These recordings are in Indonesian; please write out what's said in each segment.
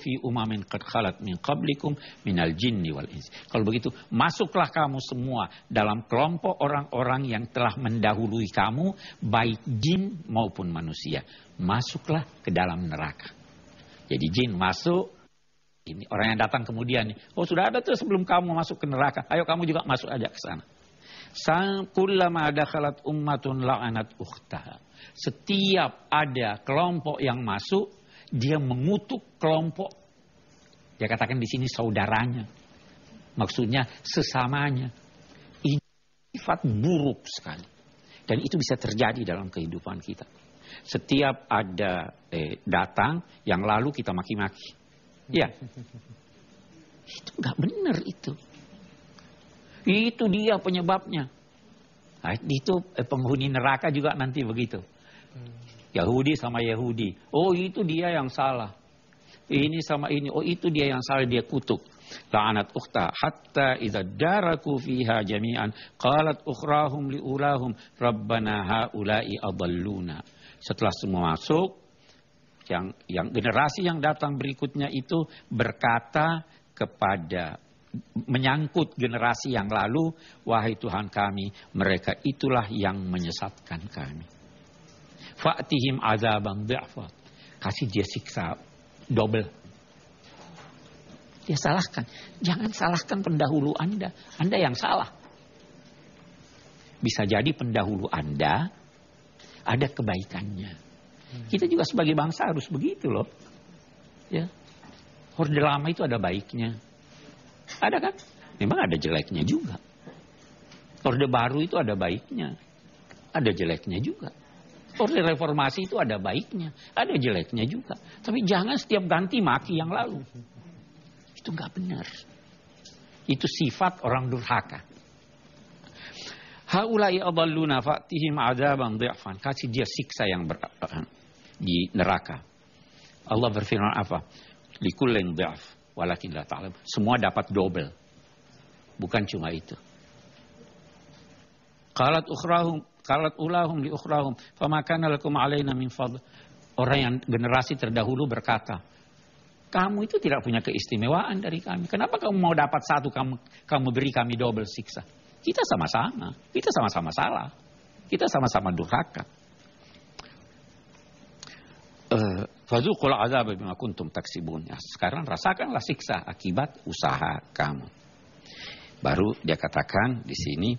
fi umamin qad khalat min qablikum minal jinni wal ins. Kalau begitu, masuklah kamu semua dalam kelompok orang-orang yang telah mendahului kamu, baik jin maupun manusia. Masuklah ke dalam neraka. Jadi jin masuk, ini orang yang datang kemudian, oh sudah ada tuh sebelum kamu masuk ke neraka, ayo kamu juga masuk aja ke sana. Kullama dakhalat ummatun la'anat ukhtaha. Setiap ada kelompok yang masuk, dia mengutuk kelompok. Dia katakan di sini saudaranya. Maksudnya sesamanya. Ini sifat buruk sekali. Dan itu bisa terjadi dalam kehidupan kita. Setiap ada datang, yang lalu kita maki-maki. Ya, itu nggak benar itu. Itu dia penyebabnya. Nah, itu penghuni neraka juga nanti begitu. Yahudi sama Yahudi. Oh itu dia yang salah. Ini sama ini. Oh itu dia yang salah, dia kutuk. La'anat ukhta hatta idza daraku fiha jami'an qalat ukhrahum liulahum rabbana haula'i adalluna. Setelah semua masuk, yang generasi yang datang berikutnya itu berkata kepada, menyangkut generasi yang lalu, wahai Tuhan kami, mereka itulah yang menyesatkan kami. Fa'tihim azabang dha'fa. Kasih dia siksa double. Dia salahkan. Jangan salahkan pendahulu Anda. Anda yang salah. Bisa jadi pendahulu Anda ada kebaikannya. Kita juga sebagai bangsa harus begitu loh. Ya. Orde lama itu ada baiknya. Ada kan? Memang ada jeleknya juga. Orde baru itu ada baiknya. Ada jeleknya juga. Orde reformasi itu ada baiknya. Ada jeleknya juga. Tapi jangan setiap ganti maki yang lalu. Itu nggak benar. Itu sifat orang durhaka. Haulai adalluna fa'tihim adzaban dhi'fan. Kasih dia siksa yang di neraka. Allah berfirman apa? Likullin dhi'af walakin la ta'lam. Semua dapat double. Bukan cuma itu. Qalat ulahum li ukhrahum fama kana lakum alaina min fadl. Orang yang generasi terdahulu berkata, kamu itu tidak punya keistimewaan dari kami. Kenapa kamu mau dapat satu, kamu beri kami double siksa? Kita sama-sama. Kita sama-sama salah. Kita sama-sama durhaka. Fazuqul azab bima kuntum taksibun. Ya, sekarang rasakanlah siksa akibat usaha kamu. Baru dia katakan di sini,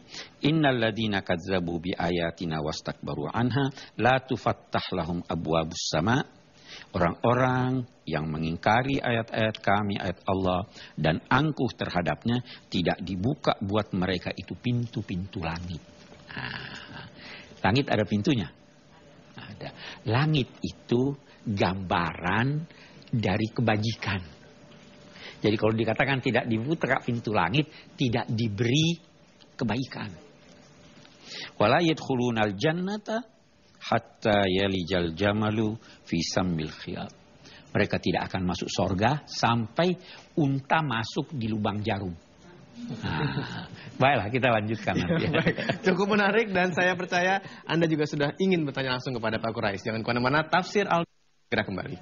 innal ladzina kadzdzabu bi ayatina wastakbaru anha la tufattah lahum abwabus sama. Orang-orang yang mengingkari ayat-ayat kami, ayat Allah, dan angkuh terhadapnya, tidak dibuka buat mereka itu pintu-pintu langit. Nah, langit ada pintunya? Ada. Langit itu gambaran dari kebajikan. Jadi kalau dikatakan tidak dibuka pintu langit, tidak diberi kebaikan. Wala yadkhulunal jannata hatta yalijal jamalu fi sammil khiyat. Mereka tidak akan masuk sorga sampai unta masuk di lubang jarum. Nah, baiklah kita lanjutkan nanti. Baik, cukup menarik dan saya percaya Anda juga sudah ingin bertanya langsung kepada Pak Quraish. Jangan kemana-mana, Tafsir Al-Misbah segera kembali.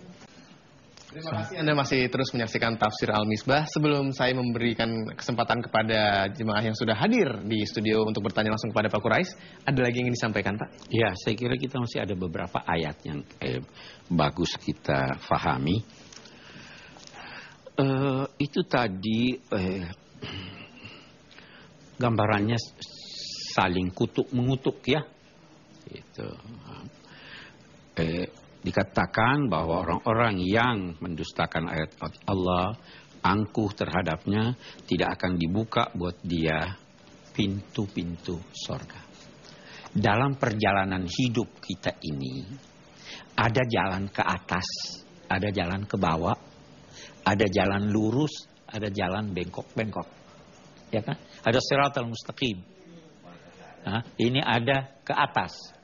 Terima kasih Anda masih terus menyaksikan Tafsir Al-Misbah. Sebelum saya memberikan kesempatan kepada jemaah yang sudah hadir di studio untuk bertanya langsung kepada Pak Quraish, ada lagi yang ingin disampaikan Pak? Ya, saya kira kita masih ada beberapa ayat yang bagus kita fahami. Itu tadi gambarannya saling kutuk-mengutuk ya. Itu. Dikatakan bahwa orang-orang yang mendustakan ayat Allah, angkuh terhadapnya, tidak akan dibuka buat dia pintu-pintu sorga. Dalam perjalanan hidup kita ini, ada jalan ke atas, ada jalan ke bawah, ada jalan lurus, ada jalan bengkok-bengkok. Ya kan? Ada siratal mustaqim. Nah, ini ada ke atas.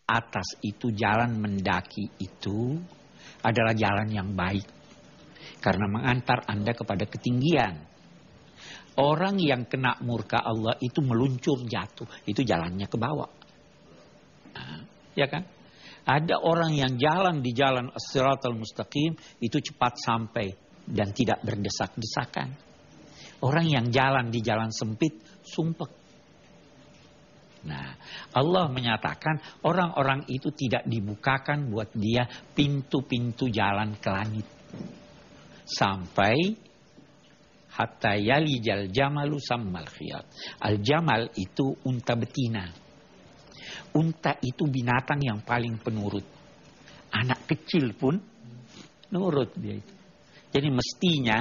Atas itu jalan mendaki itu adalah jalan yang baik. Karena mengantar Anda kepada ketinggian. Orang yang kena murka Allah itu meluncur jatuh. Itu jalannya ke bawah. Nah, ya kan? Ada orang yang jalan di jalan as-siratal mustaqim itu cepat sampai dan tidak berdesak-desakan. Orang yang jalan di jalan sempit sumpek. Nah, Allah menyatakan orang-orang itu tidak dibukakan buat dia pintu-pintu jalan ke langit. Sampai hatta yalijal jamalu sammal khiyat. Al-jamal itu unta betina. Unta itu binatang yang paling penurut. Anak kecil pun nurut dia itu. Jadi mestinya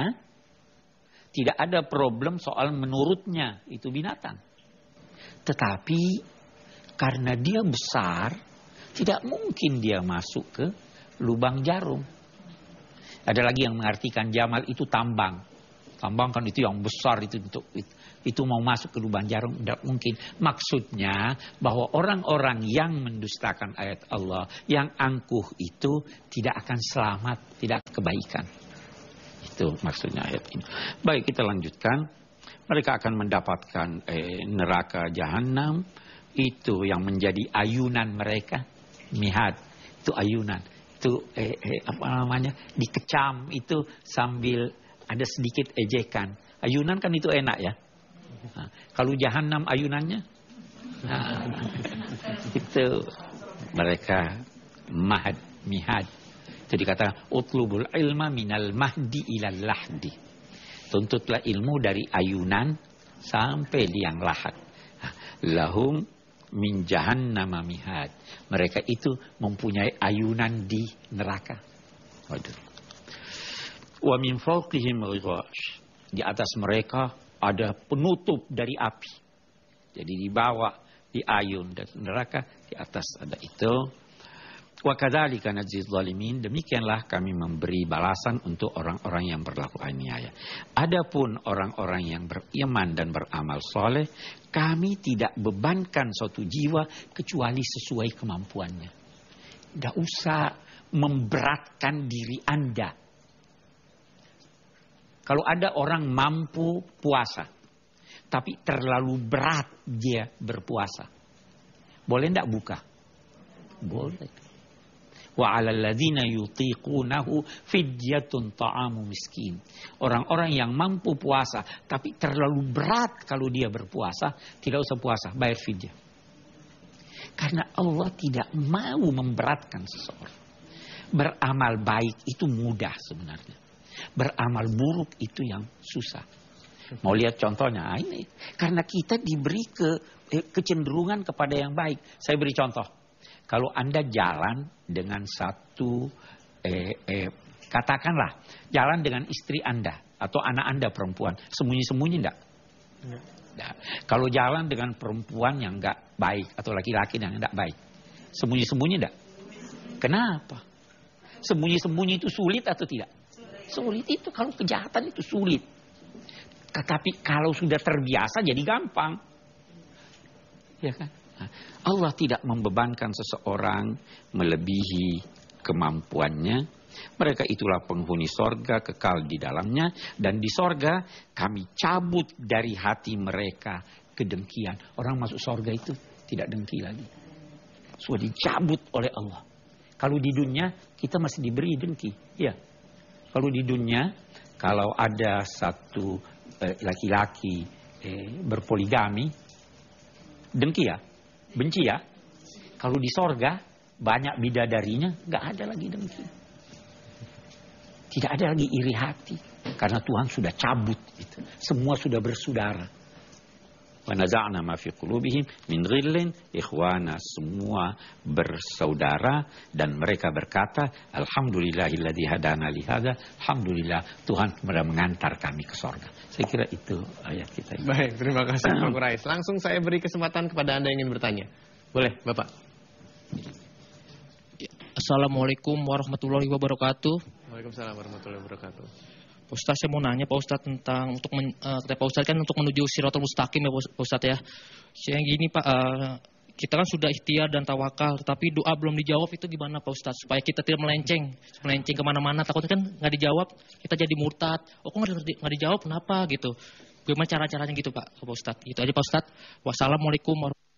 tidak ada problem soal menurutnya itu binatang. Tetapi karena dia besar, tidak mungkin dia masuk ke lubang jarum. Ada lagi yang mengartikan jamal itu tambang. Tambang kan itu yang besar itu mau masuk ke lubang jarum, tidak mungkin. Maksudnya bahwa orang-orang yang mendustakan ayat Allah, yang angkuh itu tidak akan selamat, tidak kebaikan. Itu maksudnya ayat ini. Baik, kita lanjutkan. Mereka akan mendapatkan neraka jahanam. Itu yang menjadi ayunan mereka. Mihad, itu ayunan. Itu apa namanya, dikecam itu sambil ada sedikit ejekan. Ayunan kan itu enak ya. Nah, kalau jahanam ayunannya, nah, itu mereka mihad. Itu dikatakan utlubul ilma minal mahdi ilal lahdi. Tuntutlah ilmu dari ayunan sampai liang lahat. Lahum min jahannama mihad. Mereka itu mempunyai ayunan di neraka. Waduh. Wa min fawqihim ghiwash. Di atas mereka ada penutup dari api. Jadi di bawah diayun dari neraka, di atas ada itu. Wa kadzalika najzil zalimin, demikianlah kami memberi balasan untuk orang-orang yang berlaku aniaya. Adapun orang-orang yang beriman dan beramal soleh, kami tidak bebankan suatu jiwa kecuali sesuai kemampuannya. Tidak usah memberatkan diri Anda. Kalau ada orang mampu puasa, tapi terlalu berat dia berpuasa, boleh tidak buka? Boleh. Wa 'alal ladzina yutiqunahu fidyatun ta'amu miskin. Orang-orang yang mampu puasa tapi terlalu berat kalau dia berpuasa, tidak usah puasa, bayar fidyah. Karena Allah tidak mau memberatkan seseorang. Beramal baik itu mudah sebenarnya. Beramal buruk itu yang susah. Mau lihat contohnya? Ini karena kita diberi kecenderungan kepada yang baik. Saya beri contoh. Kalau Anda jalan dengan satu, katakanlah, jalan dengan istri Anda atau anak Anda perempuan, sembunyi-sembunyi enggak? Nah, kalau jalan dengan perempuan yang enggak baik atau laki-laki yang enggak baik, sembunyi-sembunyi enggak? Kenapa? Sembunyi-sembunyi itu sulit atau tidak? Sulit itu, kalau kejahatan itu sulit. Tetapi kalau sudah terbiasa jadi gampang. Ya kan? Allah tidak membebankan seseorang melebihi kemampuannya. Mereka itulah penghuni sorga, kekal di dalamnya. Dan di sorga kami cabut dari hati mereka kedengkian. Orang masuk sorga itu tidak dengki lagi. Sudah dicabut oleh Allah. Kalau di dunia kita masih diberi dengki. Ya. Kalau di dunia, kalau ada satu laki-laki berpoligami, dengki ya. Benci ya. Kalau di sorga banyak bidadarinya, nggak ada lagi dengki. Tidak ada lagi iri hati. Karena Tuhan sudah cabut. Gitu. Semua sudah bersaudara. Wa naza'na ma fi qulubihim min ghillin ikhwana. Semua bersaudara. Dan mereka berkata, Alhamdulillahilladzi hadana lihada. Alhamdulillah Tuhan sudah mengantar kami ke sorga. Saya kira itu ayat kita. Baik, terima kasih Pak Qurais. Langsung saya beri kesempatan kepada Anda yang ingin bertanya. Boleh, Bapak. Assalamualaikum warahmatullahi wabarakatuh. Waalaikumsalam warahmatullahi wabarakatuh. Pak Ustadz, saya mau nanya Pak Ustadz tentang kata Pak Ustadz kan untuk menuju Shirathul Mustaqim ya Pak Ustadz ya. Saya gini Pak, kita kan sudah ikhtiar dan tawakal, tapi doa belum dijawab itu gimana Pak Ustadz? Supaya kita tidak melenceng kemana-mana. Takutnya kan nggak dijawab, kita jadi murtad. Oh kok nggak dijawab, kenapa gitu? Gimana cara-caranya gitu Pak Ustadz? Itu aja Pak Ustadz. Wassalamualaikum warahmatullahi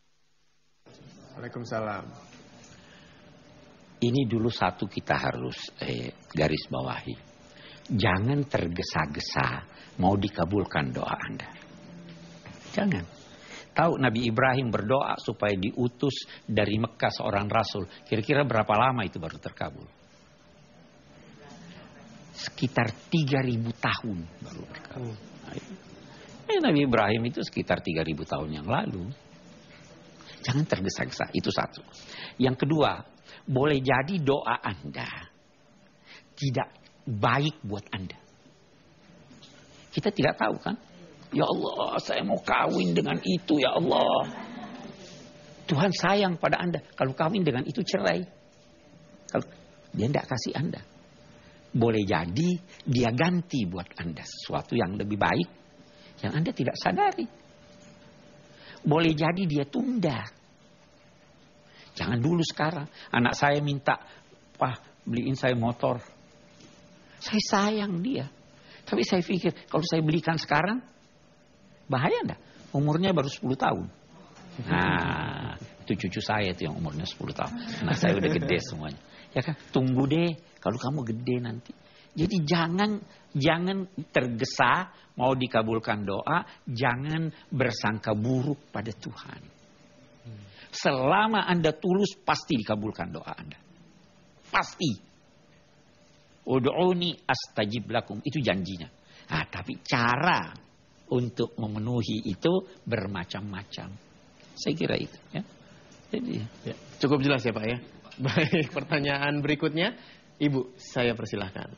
wabarakatuh. Waalaikumsalam. Ini dulu satu kita harus garis bawahi. Jangan tergesa-gesa mau dikabulkan doa Anda. Jangan. Tahu Nabi Ibrahim berdoa supaya diutus dari Mekah seorang rasul. Kira-kira berapa lama itu baru terkabul? Sekitar 3.000 tahun baru terkabul. Nabi Ibrahim itu sekitar 3.000 tahun yang lalu. Jangan tergesa-gesa, itu satu. Yang kedua, boleh jadi doa Anda tidak baik buat Anda. Kita tidak tahu kan? Ya Allah, saya mau kawin dengan itu, ya Allah. Tuhan sayang pada Anda. Kalau kawin dengan itu cerai. Kalau dia tidak kasih Anda. Boleh jadi dia ganti buat Anda sesuatu yang lebih baik yang Anda tidak sadari. Boleh jadi dia tunda. Jangan dulu sekarang. Anak saya minta, "Pak, beliin saya motor." Saya sayang dia. Tapi saya pikir, kalau saya belikan sekarang, bahaya enggak? Umurnya baru 10 tahun. Nah, itu cucu saya itu yang umurnya 10 tahun. Anak saya udah gede semuanya. Ya kan? Tunggu deh, kalau kamu gede nanti. Jadi jangan tergesa mau dikabulkan doa, jangan bersangka buruk pada Tuhan. Selama Anda tulus, pasti dikabulkan doa Anda. Pasti. Ud'uni astajib lakum. Itu janjinya. Nah, tapi cara untuk memenuhi itu bermacam-macam. Saya kira itu. Ya. Jadi, ya, cukup jelas ya Pak ya. Baik, pertanyaan berikutnya. Ibu, saya persilahkan.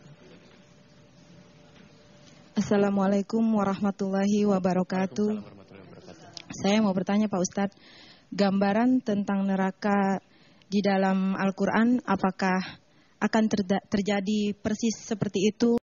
Assalamualaikum warahmatullahi wabarakatuh. Saya mau bertanya Pak Ustadz, gambaran tentang neraka di dalam Al-Quran apakah akan terjadi persis seperti itu